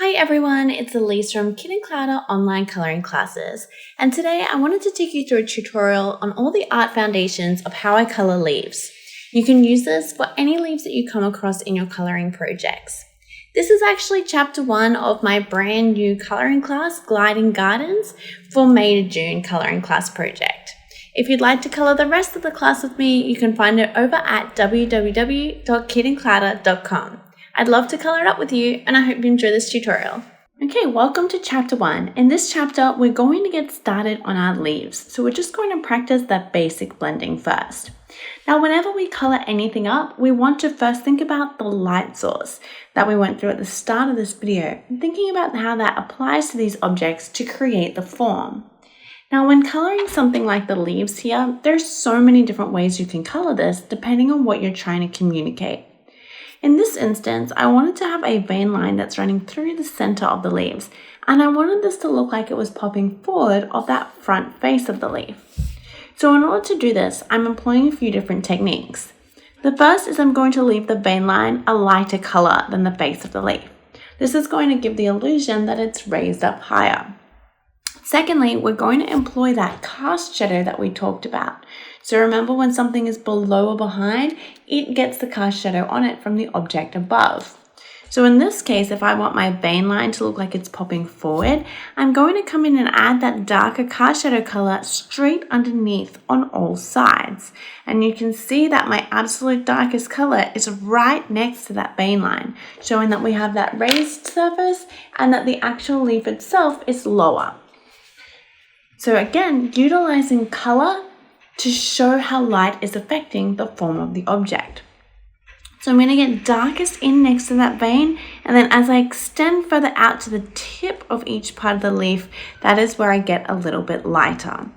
Hi everyone, it's Elise from Kid and Clouder online coloring classes, and today I wanted to take you through a tutorial on all the art foundations of how I color leaves. You can use this for any leaves that you come across in your coloring projects. This is actually chapter 1 of my brand new coloring class, Gliding Gardens, for May to June coloring class project. If you'd like to color the rest of the class with me, you can find it over at www.kidandclouder.com. I'd love to color it up with you, and I hope you enjoy this tutorial. Okay, welcome to chapter 1. In this chapter, we're going to get started on our leaves. So we're just going to practice that basic blending first. Now, whenever we color anything up, we want to first think about the light source that we went through at the start of this video, and thinking about how that applies to these objects to create the form. Now, when coloring something like the leaves here, there's so many different ways you can color this depending on what you're trying to communicate. In this instance, I wanted to have a vein line that's running through the center of the leaves, and I wanted this to look like it was popping forward of that front face of the leaf. So in order to do this, I'm employing a few different techniques. The first is I'm going to leave the vein line a lighter color than the face of the leaf. This is going to give the illusion that it's raised up higher. Secondly, we're going to employ that cast shadow that we talked about. So remember, when something is below or behind, it gets the cast shadow on it from the object above. So in this case, if I want my vein line to look like it's popping forward, I'm going to come in and add that darker cast shadow color straight underneath on all sides. And you can see that my absolute darkest color is right next to that vein line, showing that we have that raised surface and that the actual leaf itself is lower. So again, utilizing color to show how light is affecting the form of the object. So I'm going to get darkest in next to that vein, and then as I extend further out to the tip of each part of the leaf, that is where I get a little bit lighter.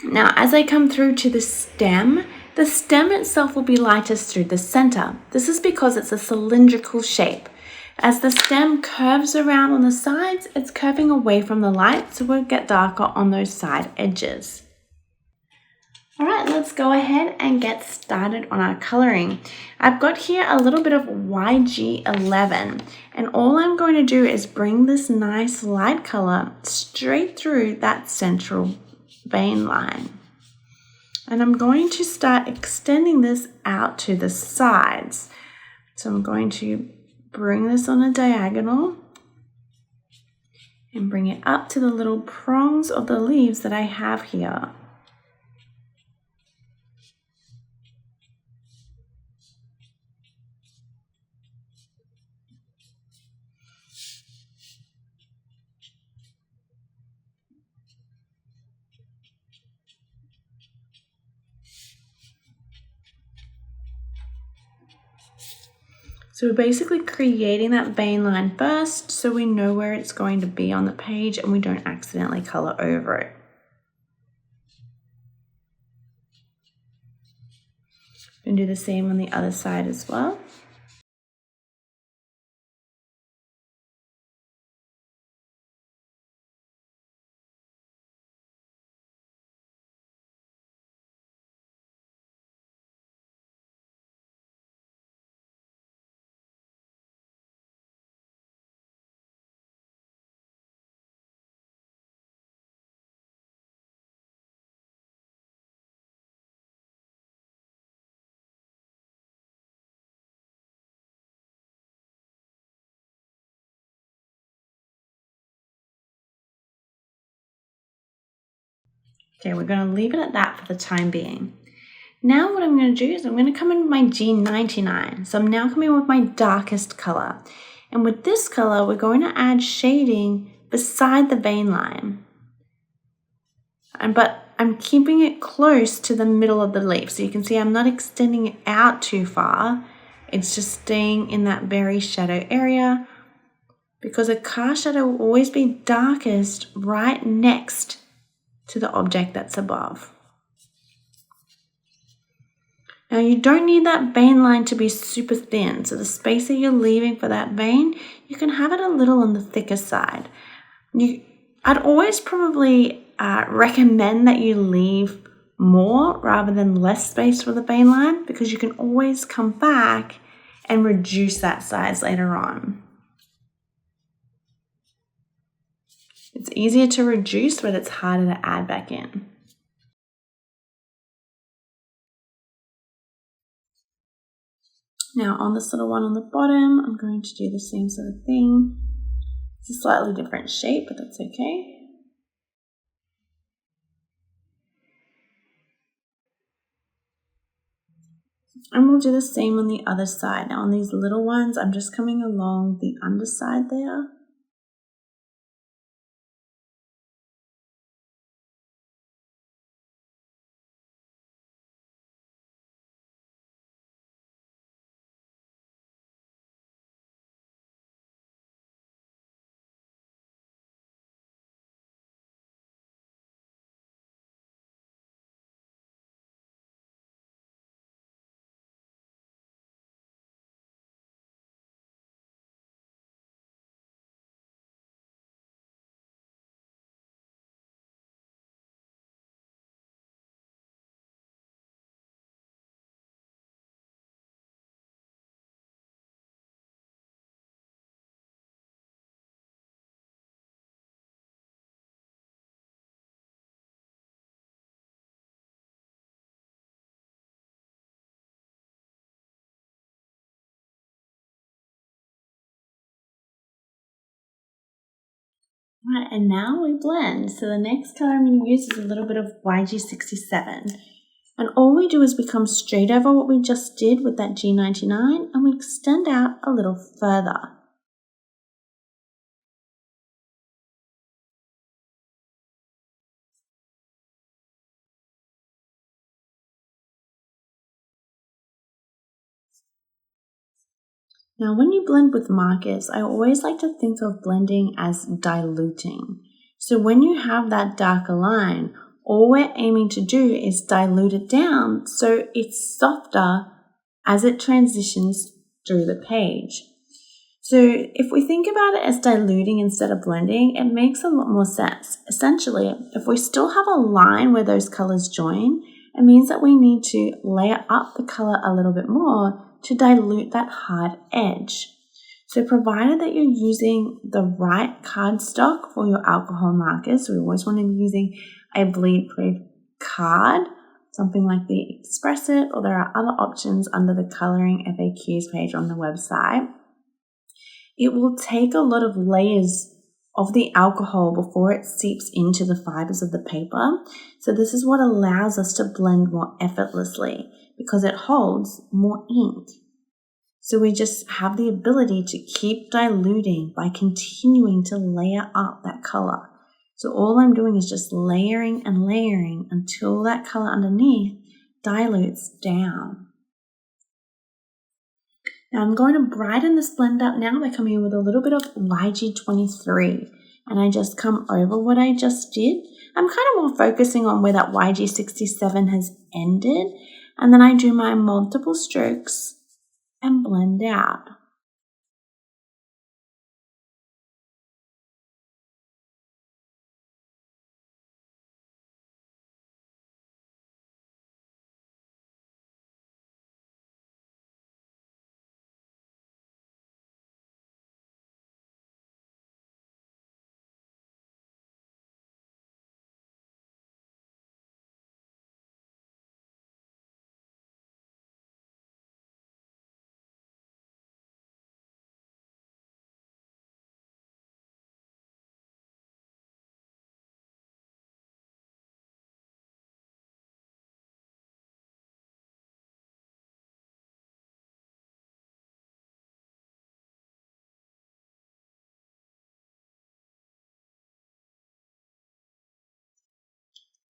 Now, as I come through to the stem itself will be lightest through the center. This is because it's a cylindrical shape. As the stem curves around on the sides, it's curving away from the light, so we'll get darker on those side edges. All right, let's go ahead and get started on our coloring. I've got here a little bit of YG11, and all I'm going to do is bring this nice light color straight through that central vein line. And I'm going to start extending this out to the sides. So I'm going to bring this on a diagonal and bring it up to the little prongs of the leaves that I have here. So we're basically creating that vein line first so we know where it's going to be on the page and we don't accidentally color over it. And do the same on the other side as well. Okay, we're going to leave it at that for the time being. Now what I'm going to do is I'm going to come in with my G99. So I'm now coming with my darkest color. And with this color, we're going to add shading beside the vein line. But I'm keeping it close to the middle of the leaf. So you can see I'm not extending it out too far. It's just staying in that very shadow area, because a cast shadow will always be darkest right next to the object that's above. Now you don't need that vein line to be super thin, so the space that you're leaving for that vein, you can have it a little on the thicker side. I'd always probably recommend that you leave more rather than less space for the vein line, because you can always come back and reduce that size later on. It's easier to reduce, but it's harder to add back in. Now on this little one on the bottom, I'm going to do the same sort of thing. It's a slightly different shape, but that's okay. And we'll do the same on the other side. Now on these little ones, I'm just coming along the underside there. Right, and now we blend. So the next color I'm going to use is a little bit of YG67. And all we do is we come straight over what we just did with that G99 and we extend out a little further. Now when you blend with markers, I always like to think of blending as diluting. So when you have that darker line, all we're aiming to do is dilute it down so it's softer as it transitions through the page. So if we think about it as diluting instead of blending, it makes a lot more sense. Essentially, if we still have a line where those colors join, it means that we need to layer up the color a little bit more to dilute that hard edge. So provided that you're using the right cardstock for your alcohol markers, so we always want to be using a bleed-proof card, something like the Express It, or there are other options under the coloring FAQs page on the website. It will take a lot of layers of the alcohol before it seeps into the fibers of the paper. So this is what allows us to blend more effortlessly because it holds more ink. So we just have the ability to keep diluting by continuing to layer up that color. So all I'm doing is just layering and layering until that color underneath dilutes down. Now I'm going to brighten this blend up now by coming in with a little bit of YG23. And I just come over what I just did. I'm kind of more focusing on where that YG67 has ended. And then I do my multiple strokes and blend out.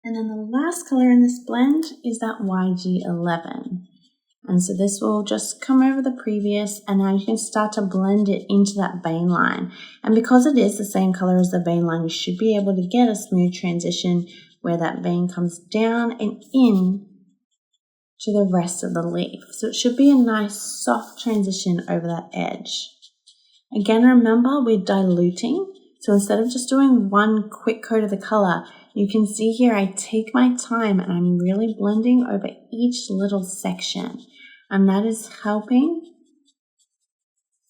And then the last color in this blend is that YG11. And so this will just come over the previous, and now you can start to blend it into that vein line. And because it is the same color as the vein line, you should be able to get a smooth transition where that vein comes down and in to the rest of the leaf. So it should be a nice soft transition over that edge. Again, remember we're diluting. So instead of just doing one quick coat of the color, you can see here I take my time and I'm really blending over each little section. And that is helping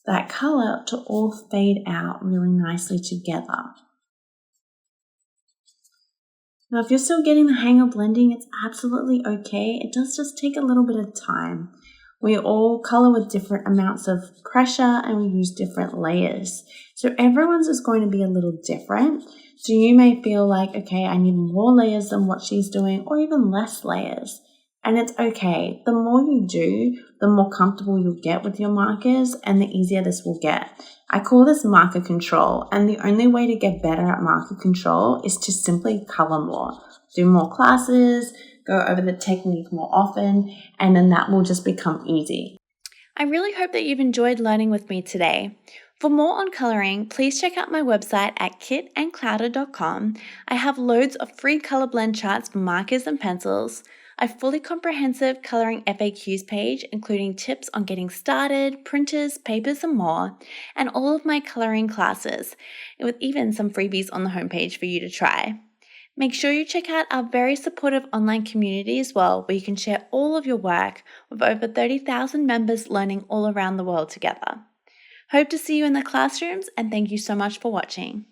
that color to all fade out really nicely together. Now, if you're still getting the hang of blending, it's absolutely okay. It does just take a little bit of time. We all color with different amounts of pressure and we use different layers. So everyone's is going to be a little different. So you may feel like, okay, I need more layers than what she's doing or even less layers. And it's okay. The more you do, the more comfortable you'll get with your markers and the easier this will get. I call this marker control, and the only way to get better at marker control is to simply color more. Do more classes, go over the technique more often, and then that will just become easy. I really hope that you've enjoyed learning with me today. For more on coloring, please check out my website at kitandclouder.com. I have loads of free color blend charts for markers and pencils, a fully comprehensive coloring FAQs page including tips on getting started, printers, papers and more, and all of my coloring classes, with even some freebies on the homepage for you to try. Make sure you check out our very supportive online community as well, where you can share all of your work with over 30,000 members learning all around the world together. Hope to see you in the classrooms, and thank you so much for watching.